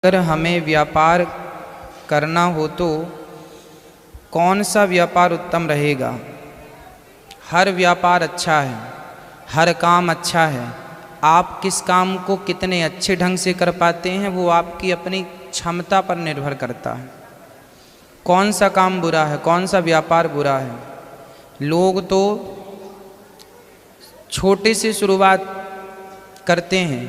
अगर हमें व्यापार करना हो तो कौन सा व्यापार उत्तम रहेगा? हर व्यापार अच्छा है, हर काम अच्छा है। आप किस काम को कितने अच्छे ढंग से कर पाते हैं वो आपकी अपनी क्षमता पर निर्भर करता है। कौन सा काम बुरा है, कौन सा व्यापार बुरा है? लोग तो छोटे से शुरुआत करते हैं,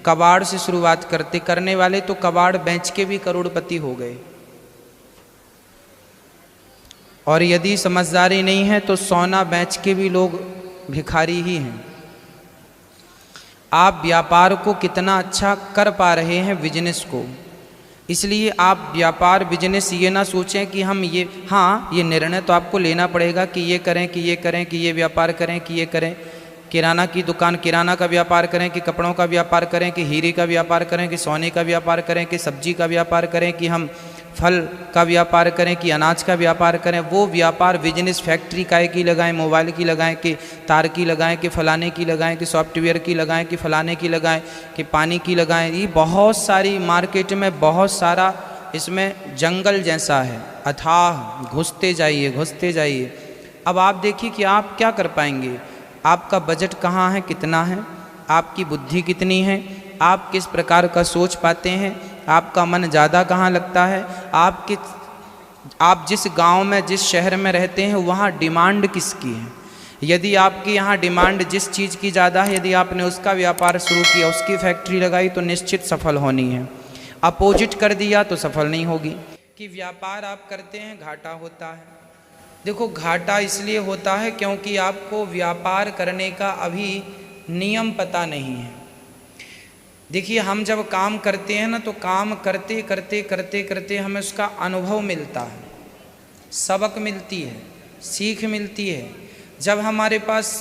कबाड़ से शुरुआत करने वाले तो कबाड़ बेच के भी करोड़पति हो गए। और यदि समझदारी नहीं है तो सोना बेच के भी लोग भिखारी ही हैं। आप व्यापार को कितना अच्छा कर पा रहे हैं, बिजनेस को। इसलिए आप व्यापार बिजनेस ये ना सोचें कि हम ये निर्णय तो आपको लेना पड़ेगा कि ये करें कि ये करें कि ये व्यापार करें कि ये करें। किराना की दुकान, किराना का व्यापार करें कि कपड़ों का व्यापार करें कि हीरे का व्यापार करें कि सोने का व्यापार करें कि सब्जी का व्यापार करें कि हम फल का व्यापार करें कि अनाज का व्यापार करें। वो व्यापार बिजनेस फैक्ट्री काय की लगाएं, मोबाइल की लगाएं कि तार की लगाएं कि फलाने की लगाएं कि सॉफ्टवेयर की लगाएं कि फलाने की लगाएं कि पानी की लगाएं। ये बहुत सारी मार्केट में बहुत सारा इसमें जंगल जैसा है, अथाह घुसते जाइए घुसते जाइए। अब आप देखिए कि आप क्या कर पाएंगे। आपका बजट कहाँ है, कितना है, आपकी बुद्धि कितनी है, आप किस प्रकार का सोच पाते हैं, आपका मन ज़्यादा कहाँ लगता है, आप जिस गांव में जिस शहर में रहते हैं वहाँ डिमांड किसकी है। यदि आपकी यहाँ डिमांड जिस चीज़ की ज़्यादा है, यदि आपने उसका व्यापार शुरू किया, उसकी फैक्ट्री लगाई तो निश्चित सफल होनी है। अपोजिट कर दिया तो सफल नहीं होगी। कि व्यापार आप करते हैं घाटा होता है। देखो, घाटा इसलिए होता है क्योंकि आपको व्यापार करने का अभी नियम पता नहीं है। देखिए, हम जब काम करते हैं ना तो काम करते करते करते करते हमें उसका अनुभव मिलता है, सबक मिलती है, सीख मिलती है। जब हमारे पास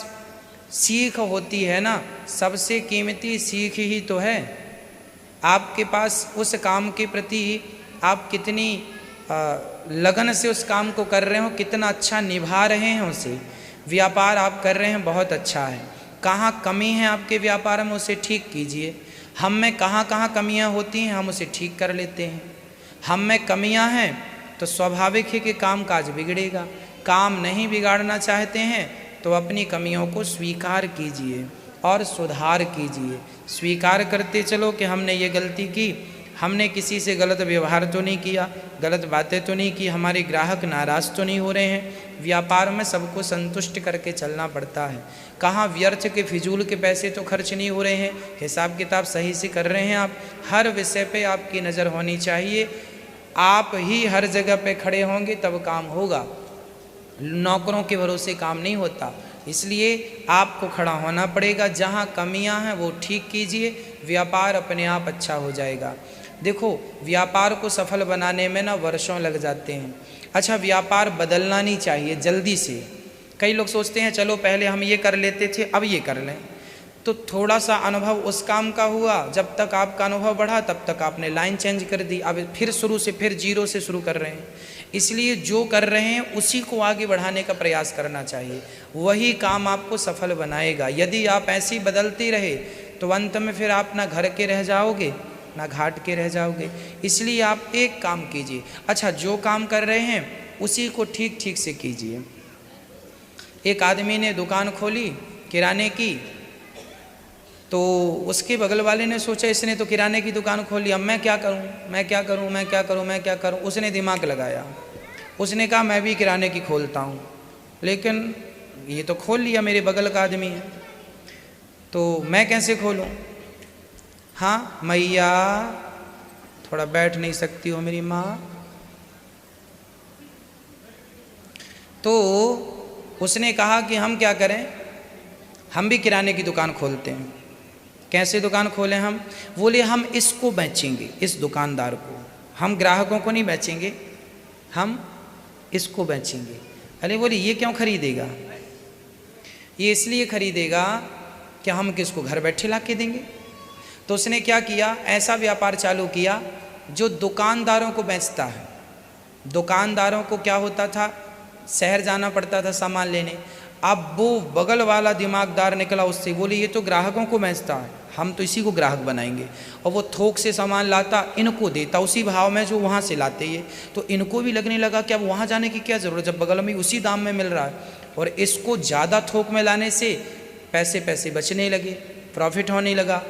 सीख होती है ना, सबसे कीमती सीख ही तो है। आपके पास उस काम के प्रति आप कितनी लगन से उस काम को कर रहे हो, कितना अच्छा निभा रहे हैं उसे। व्यापार आप कर रहे हैं बहुत अच्छा है। कहाँ कमी है आपके व्यापार में उसे ठीक कीजिए। हम में कहाँ कहाँ कमियां होती हैं हम उसे ठीक कर लेते हैं। हम में कमियां हैं तो स्वाभाविक है कि काम काज बिगड़ेगा। काम नहीं बिगाड़ना चाहते हैं तो अपनी कमियों को स्वीकार कीजिए और सुधार कीजिए। स्वीकार करते चलो कि हमने ये गलती की, हमने किसी से गलत व्यवहार तो नहीं किया, गलत बातें तो नहीं की, हमारे ग्राहक नाराज़ तो नहीं हो रहे हैं। व्यापार में सबको संतुष्ट करके चलना पड़ता है। कहाँ व्यर्थ के फिजूल के पैसे तो खर्च नहीं हो रहे हैं, हिसाब किताब सही से कर रहे हैं आप। हर विषय पे आपकी नज़र होनी चाहिए। आप ही हर जगह पे खड़े होंगे तब काम होगा। नौकरों के भरोसे काम नहीं होता। इसलिए आपको खड़ा होना पड़ेगा। जहाँ कमियाँ हैं वो ठीक कीजिए, व्यापार अपने आप अच्छा हो जाएगा। देखो, व्यापार को सफल बनाने में ना वर्षों लग जाते हैं। अच्छा, व्यापार बदलना नहीं चाहिए जल्दी से। कई लोग सोचते हैं चलो पहले हम ये कर लेते थे अब ये कर लें, तो थोड़ा सा अनुभव उस काम का हुआ, जब तक आपका अनुभव बढ़ा तब तक आपने लाइन चेंज कर दी, अब फिर शुरू से फिर जीरो से शुरू कर रहे हैं। इसलिए जो कर रहे हैं उसी को आगे बढ़ाने का प्रयास करना चाहिए, वही काम आपको सफल बनाएगा। यदि आप ऐसे ही बदलते रहे तो अंत में फिर आप ना घर के रह जाओगे ना घाट के रह जाओगे। इसलिए आप एक काम कीजिए। अच्छा, जो काम कर रहे हैं उसी को ठीक ठीक से कीजिए। एक आदमी ने दुकान खोली किराने की, तो उसके बगल वाले ने सोचा इसने तो किराने की दुकान खोली, अब मैं क्या करूं, मैं क्या करूं, मैं क्या करूं, मैं क्या करूं। उसने दिमाग लगाया, उसने कहा मैं भी किराने की खोलता हूं, लेकिन ये तो खोल लिया, मेरे बगल का आदमी है, तो मैं कैसे खोलूं। हाँ मैया, थोड़ा बैठ नहीं सकती हो मेरी माँ। तो उसने कहा कि हम क्या करें, हम भी किराने की दुकान खोलते हैं। कैसे दुकान खोलें हम? बोले हम इसको बेचेंगे, इस दुकानदार को, हम ग्राहकों को नहीं बेचेंगे, हम इसको बेचेंगे। अरे बोले ये क्यों खरीदेगा? ये इसलिए खरीदेगा कि हम किसको घर बैठे ला के देंगे। तो उसने क्या किया, ऐसा व्यापार चालू किया जो दुकानदारों को बेचता है। दुकानदारों को क्या होता था, शहर जाना पड़ता था सामान लेने। अब वो बगल वाला दिमागदार निकला उससे, बोले ये तो ग्राहकों को बेचता है, हम तो इसी को ग्राहक बनाएंगे। और वो थोक से सामान लाता, इनको देता उसी भाव में जो वहाँ से लाते ये, तो इनको भी लगने लगा कि अब वहाँ जाने की क्या ज़रूरत, जब बगल में उसी दाम में मिल रहा है। और इसको ज़्यादा थोक में लाने से पैसे बचने लगे, प्रॉफिट होने लगा।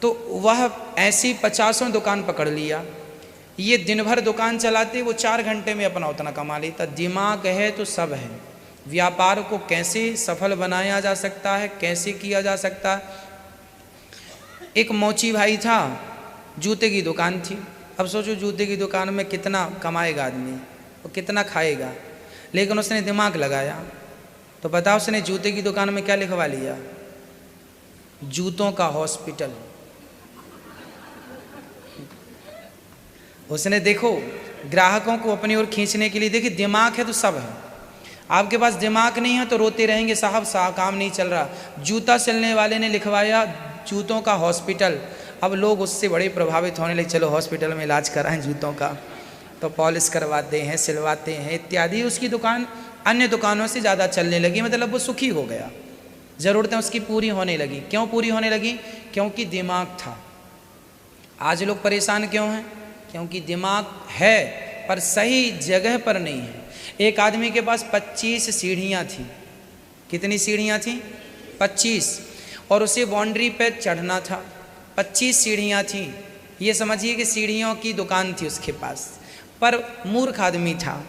तो वह ऐसी 50 दुकान पकड़ लिया। ये दिन भर दुकान चलाते, वो 4 घंटे में अपना उतना कमा लेता। दिमाग है तो सब है। व्यापार को कैसे सफल बनाया जा सकता है, कैसे किया जा सकता है। एक मोची भाई था, जूते की दुकान थी। अब सोचो जूते की दुकान में कितना कमाएगा आदमी और कितना खाएगा, लेकिन उसने दिमाग लगाया। तो बताओ उसने जूते की दुकान में क्या लिखवा लिया? जूतों का हॉस्पिटल। उसने देखो ग्राहकों को अपनी ओर खींचने के लिए, देखिए दिमाग है तो सब है। आपके पास दिमाग नहीं है तो रोते रहेंगे, साहब काम नहीं चल रहा। जूता सिलने वाले ने लिखवाया जूतों का हॉस्पिटल। अब लोग उससे बड़े प्रभावित होने लगे, चलो हॉस्पिटल में इलाज कराएं जूतों का। तो पॉलिश करवाते हैं, सिलवाते हैं इत्यादि। उसकी दुकान अन्य दुकानों से ज़्यादा चलने लगी, मतलब वो सुखी हो गया, ज़रूरतें उसकी पूरी होने लगी। क्यों पूरी होने लगी? क्योंकि दिमाग था। आज लोग परेशान क्यों हैं? क्योंकि दिमाग है पर सही जगह पर नहीं है। एक आदमी के पास 25 सीढ़ियाँ थी। कितनी सीढ़ियाँ थी? 25। और उसे बाउंड्री पे चढ़ना था। 25 सीढ़ियाँ थी। ये समझिए कि सीढ़ियों की दुकान थी उसके पास। पर मूर्ख आदमी था।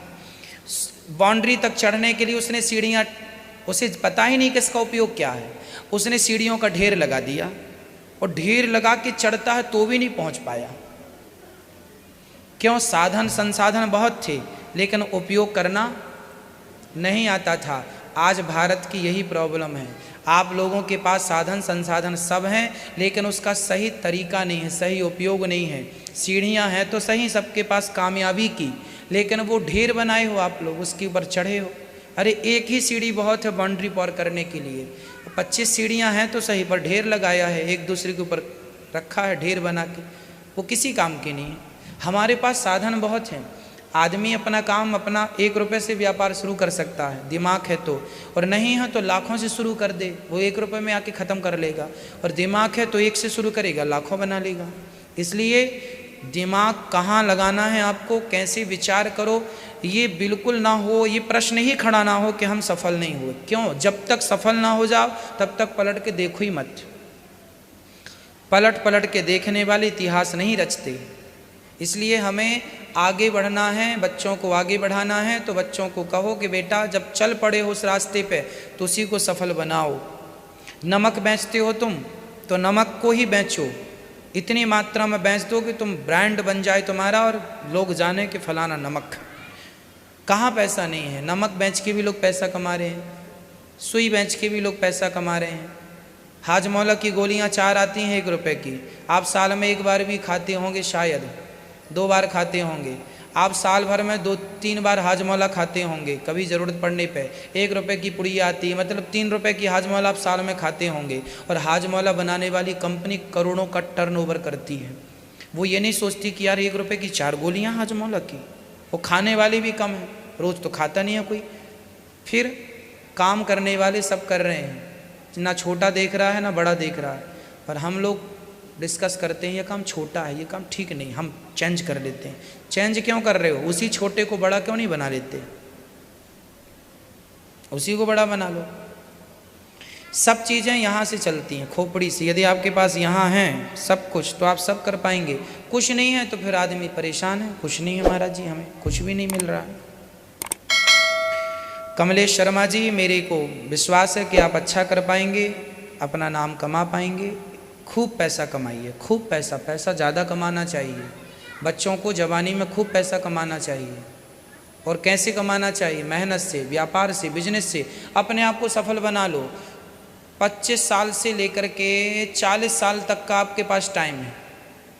बाउंड्री तक चढ़ने के लिए उसने सीढ़ियाँ, उसे पता ही नहीं कि इसका उपयोग क्या है, उसने सीढ़ियों का ढेर लगा दिया। और ढेर लगा के चढ़ता है तो भी नहीं पहुँच पाया। क्यों? साधन संसाधन बहुत थे लेकिन उपयोग करना नहीं आता था। आज भारत की यही प्रॉब्लम है। आप लोगों के पास साधन संसाधन सब हैं लेकिन उसका सही तरीका नहीं है, सही उपयोग नहीं है। सीढ़ियां हैं तो सही सबके पास कामयाबी की, लेकिन वो ढेर बनाए हो आप लोग, उसके ऊपर चढ़े हो। अरे एक ही सीढ़ी बहुत है बाउंड्री पार करने के लिए। 25 सीढ़ियाँ हैं तो सही, पर ढेर लगाया है, एक दूसरे के ऊपर रखा है ढेर बना के, वो किसी काम की नहीं है। हमारे पास साधन बहुत हैं। आदमी अपना काम अपना 1 रुपये से व्यापार शुरू कर सकता है, दिमाग है तो। और नहीं है तो लाखों से शुरू कर दे, वो 1 रुपये में आके ख़त्म कर लेगा। और दिमाग है तो 1 से शुरू करेगा, लाखों बना लेगा। इसलिए दिमाग कहाँ लगाना है आपको, कैसे विचार करो, ये बिल्कुल ना हो, ये प्रश्न ही खड़ा ना हो कि हम सफल नहीं हुए। क्यों? जब तक सफल ना हो जाओ तब तक पलट के देखो ही मत। पलट पलट के देखने वाले इतिहास नहीं रचते। इसलिए हमें आगे बढ़ना है, बच्चों को आगे बढ़ाना है। तो बच्चों को कहो कि बेटा जब चल पड़े हो उस रास्ते पे तो उसी को सफल बनाओ। नमक बेचते हो तुम तो नमक को ही बेचो, इतनी मात्रा में बेच दो कि तुम ब्रांड बन जाए तुम्हारा और लोग जाने कि फलाना नमक। कहाँ पैसा नहीं है? नमक बेच के भी लोग पैसा कमा रहे हैं, सुई बेच के भी लोग पैसा कमा रहे हैं। हाजमौला की गोलियाँ 4 आती हैं 1 रुपये की। आप साल में 1 बार भी खाते होंगे, शायद 2 बार खाते होंगे। आप साल भर में 2-3 बार हाजमौला खाते होंगे, कभी ज़रूरत पड़ने पे। 1 रुपये की पुड़ी आती है, मतलब 3 रुपये की हाजमौला आप साल में खाते होंगे। और हाजमौला बनाने वाली कंपनी करोड़ों का टर्नओवर करती है। वो ये नहीं सोचती कि यार 1 रुपये की 4 गोलियाँ हाजमौला की। वो खाने वाले भी कम है, रोज़ तो खाता नहीं है कोई। फिर काम करने वाले सब कर रहे हैं, ना छोटा देख रहा है ना बड़ा देख रहा है। पर हम लोग डिस्कस करते हैं ये काम छोटा है, ये काम ठीक नहीं, हम चेंज कर लेते हैं। चेंज क्यों कर रहे हो? उसी छोटे को बड़ा क्यों नहीं बना लेते? उसी को बड़ा बना लो। सब चीज़ें यहाँ से चलती हैं, खोपड़ी से। यदि आपके पास यहाँ हैं सब कुछ तो आप सब कर पाएंगे। कुछ नहीं है तो फिर आदमी परेशान है, कुछ नहीं है महाराज जी, हमें कुछ भी नहीं मिल रहा है। कमलेश शर्मा जी, मेरे को विश्वास है कि आप अच्छा कर पाएंगे, अपना नाम कमा पाएंगे। खूब पैसा कमाइए, खूब पैसा, पैसा ज़्यादा कमाना चाहिए। बच्चों को जवानी में खूब पैसा कमाना चाहिए। और कैसे कमाना चाहिए? मेहनत से, व्यापार से, बिजनेस से। अपने आप को सफल बना लो। 25 साल से लेकर के 40 साल तक का आपके पास टाइम है।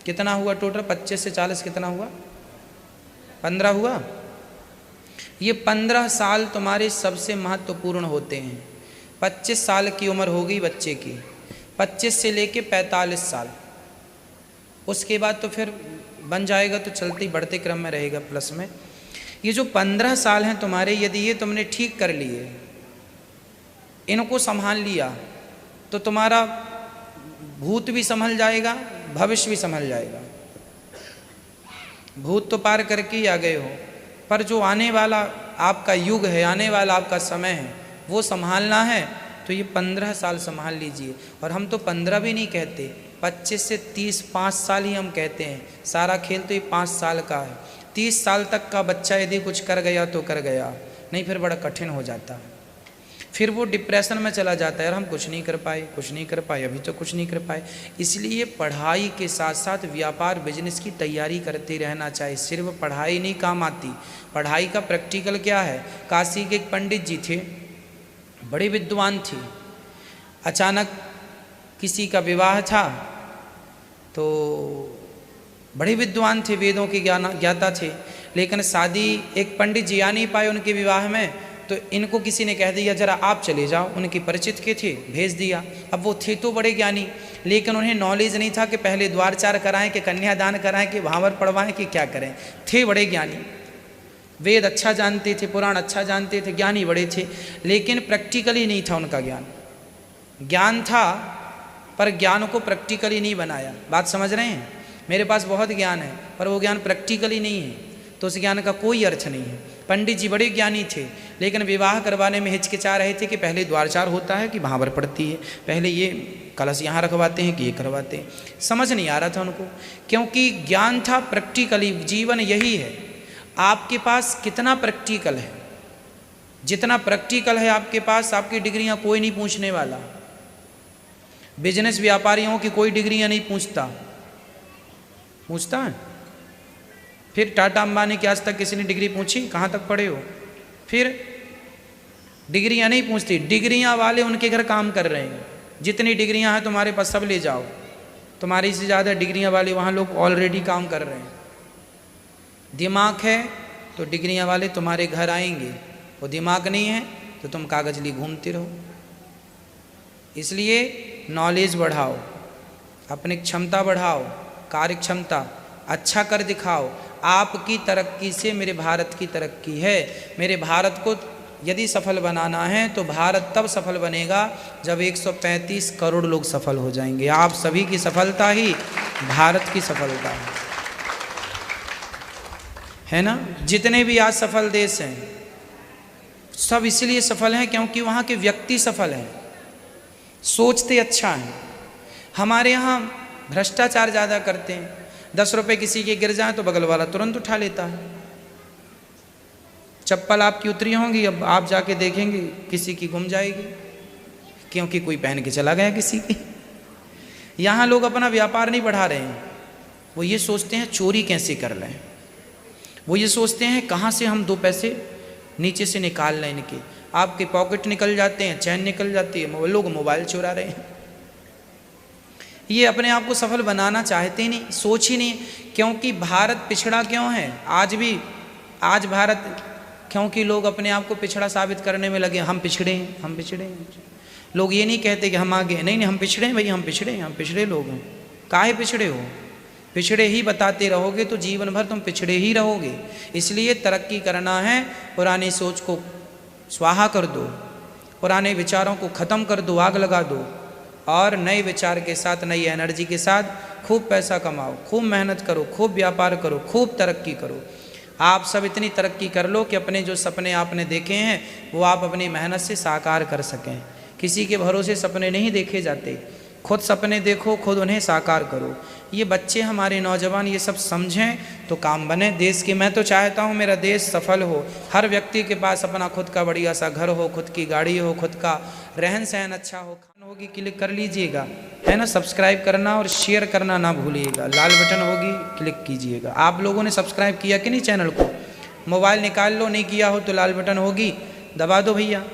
कितना हुआ टोटल? 25 से 40 कितना हुआ? 15 हुआ। ये 15 साल तुम्हारे सबसे महत्वपूर्ण होते हैं। 25 साल की उम्र होगी बच्चे की, 25 से लेके 45 साल, उसके बाद तो फिर बन जाएगा तो चलते बढ़ते क्रम में रहेगा प्लस में। ये जो 15 साल हैं तुम्हारे, यदि ये तुमने ठीक कर लिए, इनको संभाल लिया, तो तुम्हारा भूत भी संभल जाएगा, भविष्य भी संभल जाएगा। भूत तो पार करके ही आ गए हो, पर जो आने वाला आपका युग है, आने वाला आपका समय है, वो संभालना है तो ये 15 साल संभाल लीजिए। और हम तो 15 भी नहीं कहते, 25 से 30, 5 साल ही हम कहते हैं। सारा खेल तो ये 5 साल का है। 30 साल तक का बच्चा यदि कुछ कर गया तो कर गया, नहीं फिर बड़ा कठिन हो जाता है। फिर वो डिप्रेशन में चला जाता है, यार हम कुछ नहीं कर पाए, कुछ नहीं कर पाए, अभी तो कुछ नहीं कर पाए। इसलिए पढ़ाई के साथ साथ व्यापार बिजनेस की तैयारी करते रहना चाहिए। सिर्फ पढ़ाई नहीं काम आती, पढ़ाई का प्रैक्टिकल क्या है। काशी के एक पंडित जी थे, बड़े विद्वान थे। अचानक किसी का विवाह था, तो बड़े विद्वान थे, वेदों के ज्ञाता थे, लेकिन शादी एक पंडित जी आ नहीं पाए उनके विवाह में। तो इनको किसी ने कह दिया जरा आप चले जाओ, उनके परिचित के थे, भेज दिया। अब वो थे तो बड़े ज्ञानी, लेकिन उन्हें नॉलेज नहीं था कि पहले द्वारचार कराएं, कि कन्यादान कराएं, कि भावर पढ़वाएं, कि क्या करें। थे बड़े ज्ञानी, वेद अच्छा जानते थे, पुराण अच्छा जानते थे, ज्ञानी बड़े थे, लेकिन प्रैक्टिकली नहीं था उनका ज्ञान। ज्ञान था पर ज्ञान को प्रैक्टिकली नहीं बनाया। बात समझ रहे हैं? मेरे पास बहुत ज्ञान है पर वो ज्ञान प्रैक्टिकली नहीं है, तो उस ज्ञान का कोई अर्थ नहीं है। पंडित जी बड़े ज्ञानी थे, लेकिन विवाह करवाने में हिचकिचा रहे थे कि पहले द्वारचार होता है कि भावर पड़ती है, पहले ये कलश यहाँ रखवाते हैं कि ये करवाते हैं। समझ नहीं आ रहा था उनको, क्योंकि ज्ञान था प्रैक्टिकली। जीवन यही है, आपके पास कितना प्रैक्टिकल है। जितना प्रैक्टिकल है आपके पास, आपकी डिग्रियां कोई नहीं पूछने वाला। बिजनेस व्यापारियों की कोई डिग्रियां नहीं पूछता है। फिर टाटा अंबानी की आज तक किसी ने डिग्री पूछी? कहाँ तक पढ़े हो? फिर डिग्रियां नहीं पूछती, डिग्रियां वाले उनके घर काम कर रहे हैं। जितनी डिग्रियां हैं तुम्हारे पास सब ले जाओ, तुम्हारी से ज़्यादा डिग्रियां वाले वहाँ लोग ऑलरेडी काम कर रहे हैं। दिमाग है तो डिग्रियां वाले तुम्हारे घर आएंगे, वो दिमाग नहीं है तो तुम कागज लिए घूमते रहो। इसलिए नॉलेज बढ़ाओ, अपनी क्षमता बढ़ाओ, कार्य क्षमता अच्छा कर दिखाओ। आपकी तरक्की से मेरे भारत की तरक्की है। मेरे भारत को यदि सफल बनाना है तो भारत तब सफल बनेगा जब 135 करोड़ लोग सफल हो जाएंगे। आप सभी की सफलता ही भारत की सफलता है ना। जितने भी आज सफल देश हैं सब इसलिए सफल हैं क्योंकि वहाँ के व्यक्ति सफल हैं, सोचते अच्छा हैं। हमारे यहाँ भ्रष्टाचार ज़्यादा करते हैं। 10 रुपये किसी के गिर जाए तो बगल वाला तुरंत उठा लेता है। चप्पल आपकी उतरी होंगी, अब आप जाके देखेंगे किसी की गुम जाएगी, क्योंकि कोई पहन के चला गया किसी की। यहाँ लोग अपना व्यापार नहीं बढ़ा रहे हैं, वो ये सोचते हैं चोरी कैसे कर लें, वो ये सोचते हैं कहाँ से हम 2 पैसे नीचे से निकाल लें इनके। आपके पॉकेट निकल जाते हैं, चैन निकल जाती है, वो लोग मोबाइल चुरा रहे हैं। ये अपने आप को सफल बनाना चाहते नहीं, सोच ही नहीं। क्योंकि भारत पिछड़ा क्यों है आज भारत, क्योंकि लोग अपने आप को पिछड़ा साबित करने में लगे। हम पिछड़े हैं, हम पिछड़े हैं। लोग ये नहीं कहते कि हम आगे, नहीं हम पिछड़े हैं भाई, हम पिछड़े हैं, हम पिछड़े लोग हैं। काहे पिछड़े हो? पिछड़े ही बताते रहोगे तो जीवन भर तुम पिछड़े ही रहोगे। इसलिए तरक्की करना है, पुरानी सोच को स्वाहा कर दो, पुराने विचारों को ख़त्म कर दो, आग लगा दो, और नए विचार के साथ, नई एनर्जी के साथ खूब पैसा कमाओ, खूब मेहनत करो, खूब व्यापार करो, खूब तरक्की करो। आप सब इतनी तरक्की कर लो कि अपने जो सपने आपने देखे हैं वो आप अपनी मेहनत से साकार कर सकें। किसी के भरोसे सपने नहीं देखे जाते, खुद सपने देखो, खुद उन्हें साकार करो। ये बच्चे हमारे नौजवान ये सब समझें तो काम बने देश के। मैं तो चाहता हूँ मेरा देश सफल हो, हर व्यक्ति के पास अपना खुद का बढ़िया सा घर हो, खुद की गाड़ी हो, खुद का रहन सहन अच्छा हो। खाना होगी क्लिक कर लीजिएगा, है ना। सब्सक्राइब करना और शेयर करना ना भूलिएगा। लाल बटन होगी क्लिक कीजिएगा। आप लोगों ने सब्सक्राइब किया कि नहीं चैनल को? मोबाइल निकाल लो, नहीं किया हो तो लाल बटन होगी, दबा दो भैया।